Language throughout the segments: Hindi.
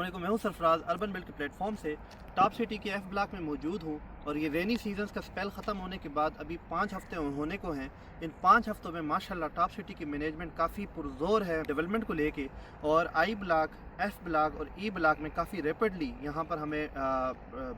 अस्सलाम, मैं हूं सरफराज अर्बन बिल्ड के प्लेटफॉर्म से टॉप सिटी के एफ ब्लॉक में मौजूद हूं। और ये रेनी सीजन्स का स्पेल ख़त्म होने के बाद अभी 5 हफ्ते होने को हैं। इन 5 हफ्तों में माशाल्लाह टॉप सिटी की मैनेजमेंट काफ़ी पुरजोर है डेवलपमेंट को लेके, और आई ब्लॉक, एफ ब्लॉक और ई ब्लॉक में काफ़ी रैपिडली यहाँ पर हमें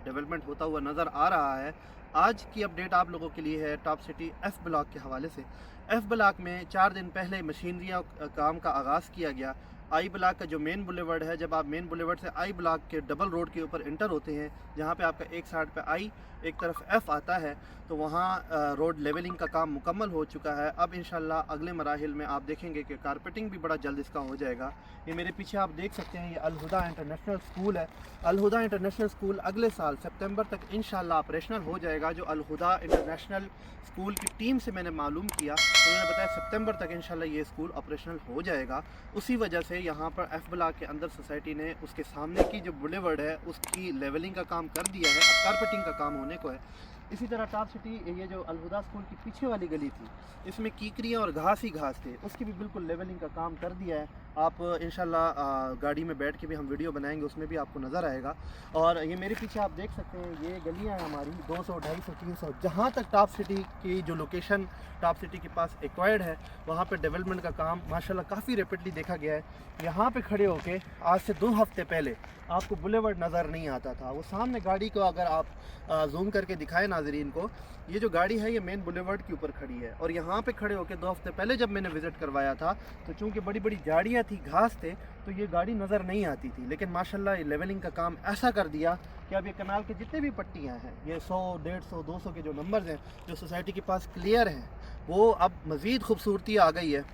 डेवलपमेंट होता हुआ नज़र आ रहा है। आज की अपडेट आप लोगों के लिए है टॉप सिटी एफ ब्लॉक के हवाले से। एफ ब्लॉक में 4 दिन पहले मशीनरी काम का आगाज़ किया गया। आई ब्लॉक का जो मेन बुलेवर्ड है, जब आप मेन बुलेवर्ड से आई ब्लॉक के डबल रोड के ऊपर इंटर होते हैं, जहाँ पे आपका एक साइड पे आई एक तरफ एफ़ आता है, तो वहाँ रोड लेवलिंग का काम मुकम्मल हो चुका है। अब इंशाल्लाह अगले मराहिल में आप देखेंगे कि कारपेटिंग भी बड़ा जल्द इसका हो जाएगा। ये मेरे पीछे आप देख सकते हैं, ये अलहुदा इंटरनेशनल स्कूल है। अलहुदा इंटरनेशनल स्कूल अगले साल सितंबर तक इंशाल्लाह ऑपरेशनल हो जाएगा। जो अलहुदा इंटरनेशनल स्कूल की टीम से मैंने मालूम किया, तो उन्होंने बताया सितंबर तक इंशाल्लाह ये स्कूल ऑपरेशनल हो जाएगा। उसी वजह से यहाँ पर एफ ब्लॉक के अंदर सोसाइटी ने उसके सामने की जो बुलेवर्ड है उसकी लेवलिंग का काम कर दिया है, अब कारपेटिंग का काम होने को है। इसी तरह टॉप सिटी ये जो अलहुदा स्कूल की पीछे वाली गली थी, इसमें कीकरियाँ और घास ही घास थे, उसकी भी बिल्कुल लेवलिंग का काम कर दिया है। आप इंशाल्लाह गाड़ी में बैठ के भी हम वीडियो बनाएंगे, उसमें भी आपको नज़र आएगा। और ये मेरे पीछे आप देख सकते हैं, ये गलियाँ हैं हमारी 200, 250, 300, जहाँ तक टॉप सिटी की जो लोकेशन टॉप सिटी के पास एक्वायर्ड है, वहाँ पे डेवलपमेंट का काम माशाल्लाह काफ़ी रैपिडली देखा गया है। यहाँ पे खड़े होके आज से 2 हफ्ते पहले आपको बुलेवर्ड नज़र नहीं आता था। वो सामने गाड़ी को अगर आप जूम करके दिखाएं नाजरीन को, ये जो गाड़ी है ये मेन बुलेवर्ड के ऊपर खड़ी है। और यहाँ पे खड़े होकर 2 हफ्ते पहले जब मैंने विज़िट करवाया था, तो चूँकि बड़ी बड़ी झाड़ियाँ थी, घास थे, तो ये गाड़ी नज़र नहीं आती थी। लेकिन माशाल्लाह ये लेवलिंग का काम ऐसा कर दिया कि अब ये कनाल के जितने भी पट्टियाँ हैं, ये 100, 150, 200 के जो नंबर्स हैं जो सोसाइटी के पास क्लियर हैं, वो अब मज़ीद खूबसूरती आ गई है।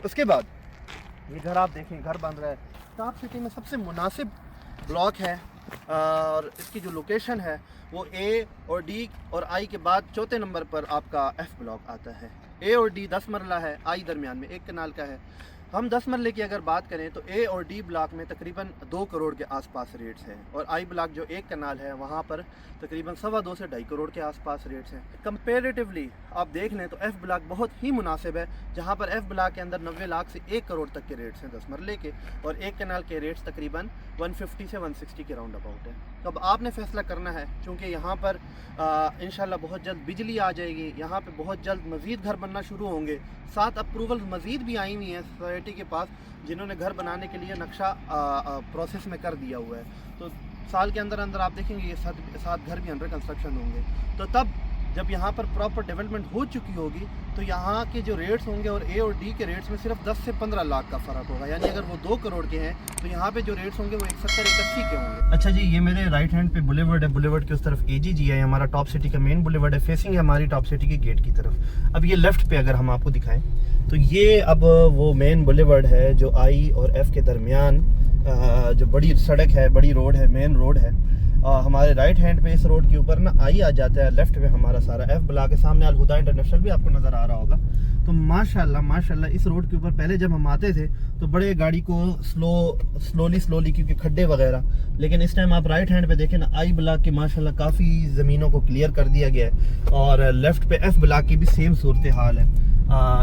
उसके बाद ये घर आप देखें, घर बन रहा है। टॉप सिटी में सबसे मुनासिब ब्लॉक है, और इसकी जो लोकेशन है वो ए और डी और आई के बाद चौथे नंबर पर आपका एफ ब्लॉक आता है। ए और डी 10 मरला है, आई दरमियान में 1 कनाल का है। हम 10 मरले की अगर बात करें तो ए और डी ब्लॉक में तकरीबन 2 करोड़ के आसपास रेट्स हैं, और आई ब्लॉक जो 1 कनाल है वहाँ पर तकरीबन 2.25 से 2.5 करोड़ के आसपास रेट्स हैं। कंपेरेटिवली आप देख लें तो एफ़ ब्लॉक बहुत ही मुनासिब है, जहाँ पर एफ़ ब्लॉक के अंदर 90 लाख से 1 करोड़ तक के रेट्स हैं 10 मरले के, और 1 कनाल के रेट्स तकरीबन 150 से 160 के राउंड अबाउट है। तो अब आपने फैसला करना है, क्योंकि यहाँ पर इंशाल्लाह बहुत जल्द बिजली आ जाएगी, यहाँ पे बहुत जल्द मज़ीद घर बनना शुरू होंगे। 7 अप्रूवल मज़ीद भी आई हुई हैं सोसाइटी के पास, जिन्होंने घर बनाने के लिए नक्शा प्रोसेस में कर दिया हुआ है। तो साल के अंदर अंदर आप देखेंगे ये 7 घर भी अंडर कंस्ट्रक्शन होंगे। तो तब जब यहाँ पर प्रॉपर डेवलपमेंट हो चुकी होगी, तो यहाँ के जो रेट्स होंगे और ए और डी के रेट्स में सिर्फ 10 से 15 लाख का फ़र्क होगा। यानी अगर वो 2 करोड़ के हैं, तो यहाँ पे जो रेट्स होंगे वो 170-180 के होंगे। अच्छा जी, ये मेरे राइट हैंड पे बुलेवर्ड है, बुलेवर्ड के उस तरफ एजीजी है, हमारा टॉप सिटी का मेन बुलेवर्ड है, फेसिंग है हमारी टॉप सिटी के गेट की तरफ। अब ये लेफ्ट पे अगर हम आपको दिखाएं, तो ये अब वो मेन बुलेवर्ड है जो आई और एफ के दरमियान जो बड़ी सड़क है, बड़ी रोड है, मेन रोड है। हमारे राइट हैंड पे इस रोड के ऊपर ना आई आ जाता है, लेफ्ट पे हमारा सारा एफ ब्लॉक के सामने अलहुदा इंटरनेशनल भी आपको नज़र आ रहा होगा। तो माशाल्लाह इस रोड के ऊपर पहले जब हम आते थे तो बड़े गाड़ी को स्लोली क्योंकि खड्डे वगैरह, लेकिन इस टाइम आप राइट हैंड पे देखें ना, आई ब्लॉक की माशाल्लाह काफ़ी ज़मीनों को क्लियर कर दिया गया है, और लेफ्ट पे एफ ब्लॉक की भी सेम सूरत हाल है।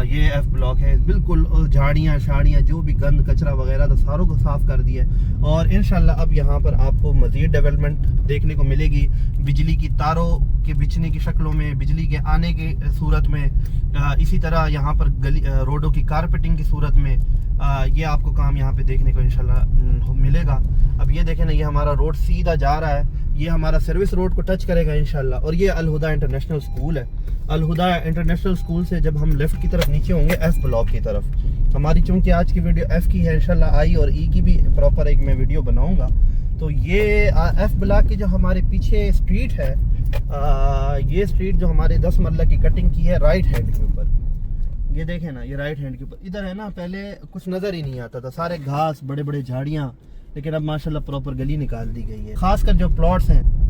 ये एफ ब्लॉक है, बिल्कुल झाड़ियाँ शाड़ियाँ जो भी गंद कचरा वगैरह था सारों को साफ़ कर दिया है। और इंशाल्लाह अब यहाँ पर आपको मज़ीद डेवलपमेंट देखने को मिलेगी, बिजली की तारों के बिछने की शक्लों में, बिजली के आने की सूरत में, इसी तरह यहाँ पर रोडों की कारपेटिंग की सूरत में, ये आपको काम यहाँ पे देखने को इंशाल्लाह मिलेगा। अब ये देखें ना, ये हमारा रोड सीधा जा रहा है, ये हमारा सर्विस रोड को टच करेगा इंशाल्लाह। और ये अलहुदा इंटरनेशनल स्कूल है। अलहुदा इंटरनेशनल स्कूल से जब हम लेफ़्ट की तरफ नीचे होंगे एफ ब्लॉक की तरफ, हमारी चूँकि आज की वीडियो एफ़ की है, इंशाल्लाह आई और ई की भी प्रॉपर एक मैं वीडियो बनाऊँगा। तो ये एफ ब्लॉक की जो हमारे पीछे स्ट्रीट है, ये स्ट्रीट जो हमारे 10 मरला की कटिंग की है राइट हैंड के ऊपर, ये देखें ना, ये राइट हैंड के ऊपर इधर है ना, पहले कुछ नज़र ही नहीं आता था, सारे घास, बड़े बड़े झाड़ियाँ, लेकिन अब माशाल्लाह प्रॉपर गली निकाल दी गई है। खासकर जो प्लॉट्स हैं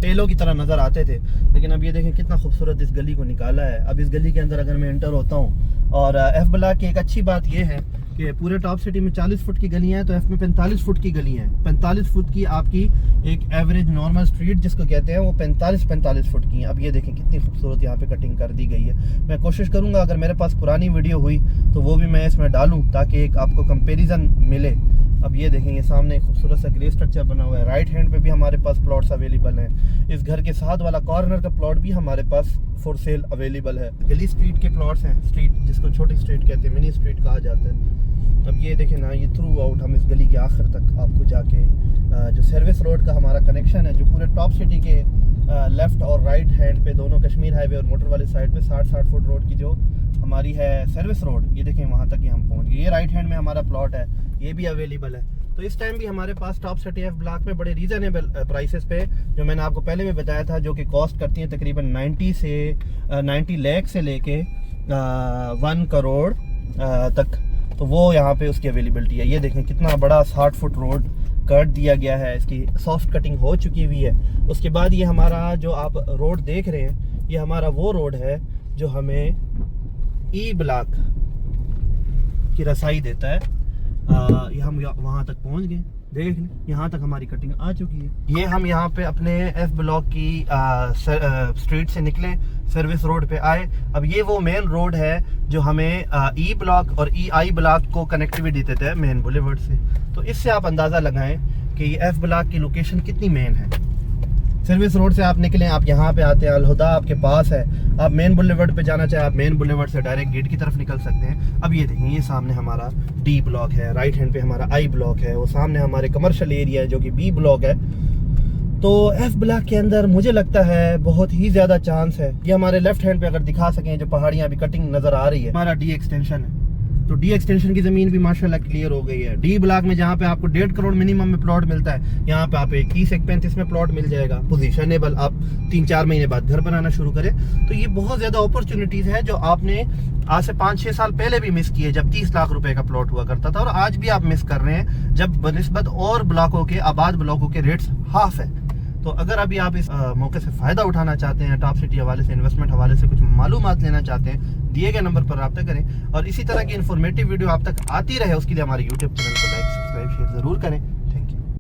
टेलों की तरह नज़र आते थे, लेकिन अब ये देखें कितना खूबसूरत इस गली को निकाला है। अब इस गली के अंदर अगर मैं एंटर होता हूँ, और एफ ब्लॉक की एक अच्छी बात ये है कि पूरे टॉप सिटी में 40 फुट की गलियाँ हैं, तो एफ में 45 फुट की गली हैं। 45 फुट की आपकी एक एवरेज नॉर्मल स्ट्रीट जिसको कहते हैं, वो 45 फुट की हैं। अब ये देखें कितनी खूबसूरत यहाँ पे कटिंग कर दी गई है। मैं कोशिश करूँगा अगर मेरे पास पुरानी वीडियो हुई तो वो भी मैं इसमें डालूँ, ताकि एक आपको कंपेरिजन मिले अब ये देखें, ये सामने एक खूबसूरत सा ग्रे स्ट्रक्चर बना हुआ है। राइट हैंड पे भी हमारे पास प्लॉट्स अवेलेबल हैं। इस घर के साथ वाला कॉर्नर का प्लॉट भी हमारे पास फॉर सेल अवेलेबल है। गली स्ट्रीट के प्लॉट्स हैं, स्ट्रीट जिसको छोटी स्ट्रीट कहते हैं, मिनी स्ट्रीट कहा जाता है। अब ये देखें ना, ये थ्रू आउट हम इस गली के आखिर तक आपको जाके जो सर्विस रोड का हमारा कनेक्शन है, जो पूरे टॉप सिटी के लेफ़्ट और राइट हैंड पे दोनों कश्मीर हाईवे और मोटर वाली साइड पे 60 फुट रोड की जो हमारी है सर्विस रोड, ये देखें वहाँ तक ही हम पहुँच गए। ये राइट हैंड में हमारा प्लॉट है, ये भी अवेलेबल है। तो इस टाइम भी हमारे पास टॉप सिटी एफ ब्लॉक में बड़े रीज़नेबल प्राइसेस पे, जो मैंने आपको पहले भी बताया था, जो कि कॉस्ट करती हैं तकरीबन 90 लाख से लेके 1 करोड़ तक, तो वो यहाँ पे उसकी अवेलेबिलिटी है। ये देखें कितना बड़ा 60 फुट रोड कट दिया गया है, इसकी सॉफ्ट कटिंग हो चुकी हुई है। उसके बाद ये हमारा जो आप रोड देख रहे हैं, ये हमारा वो रोड है जो हमें ई ब्लॉक की रसाई देता है। ये हम वहाँ तक पहुँच गए, देख लें यहाँ तक हमारी कटिंग आ चुकी है। ये हम यहाँ पे अपने एफ ब्लॉक की स्ट्रीट से निकले, सर्विस रोड पे आए। अब ये वो मेन रोड है जो हमें ई ब्लॉक और ई आई ब्लॉक को कनेक्टिविटी देता है मेन बुलेवर्ड से। तो इससे आप अंदाज़ा लगाएं कि ये एफ ब्लॉक की लोकेशन कितनी मेन है। सर्विस रोड से आप निकलें, आप यहाँ पे आते हैं, अलहुदा आपके पास है, आप मेन बुलेवर्ड पे जाना चाहें, आप मेन बुलेवर्ड से डायरेक्ट गेट की तरफ निकल सकते हैं। अब ये देखें, ये सामने हमारा डी ब्लॉक है, राइट हैंड पे हमारा आई ब्लॉक है, वो सामने हमारे कमर्शियल एरिया है जो कि बी ब्लॉक है। तो एफ ब्लॉक के अंदर मुझे लगता है बहुत ही ज़्यादा चांस है। ये हमारे लेफ्ट हैंड पे अगर दिखा सकें, जो पहाड़ियाँ अभी कटिंग नज़र आ रही है, हमारा डी एक्सटेंशन है। तो डी एक्सटेंशन की ज़मीन भी माशाल्लाह क्लियर हो गई है। डी ब्लॉक में जहाँ पे आपको 1.5 करोड़ मिनिमम में प्लॉट मिलता है, यहाँ पे आप 21-35 में प्लॉट मिल जाएगा पोजीशनेबल। आप 3-4 महीने बाद घर बनाना शुरू करें। तो ये बहुत ज़्यादा अपॉर्चुनिटीज़ है जो आपने आज से 5-6 साल पहले भी मिस किए, जब 30 लाख रुपए का प्लॉट हुआ करता था, और आज भी आप मिस कर रहे हैं जब बनिस्बत और ब्लॉकों के, आबाद ब्लॉकों के रेट्स हाफ है। तो अगर अभी आप इस मौके से फ़ायदा उठाना चाहते हैं, टॉप सिटी हवाले से, इन्वेस्टमेंट हवाले से कुछ मालूमात लेना चाहते हैं, दिए गए नंबर पर रब्ता करें। और इसी तरह की इन्फॉर्मेटिव वीडियो आप तक आती रहे, उसके लिए हमारे यूट्यूब चैनल को लाइक, सब्सक्राइब, शेयर ज़रूर करें।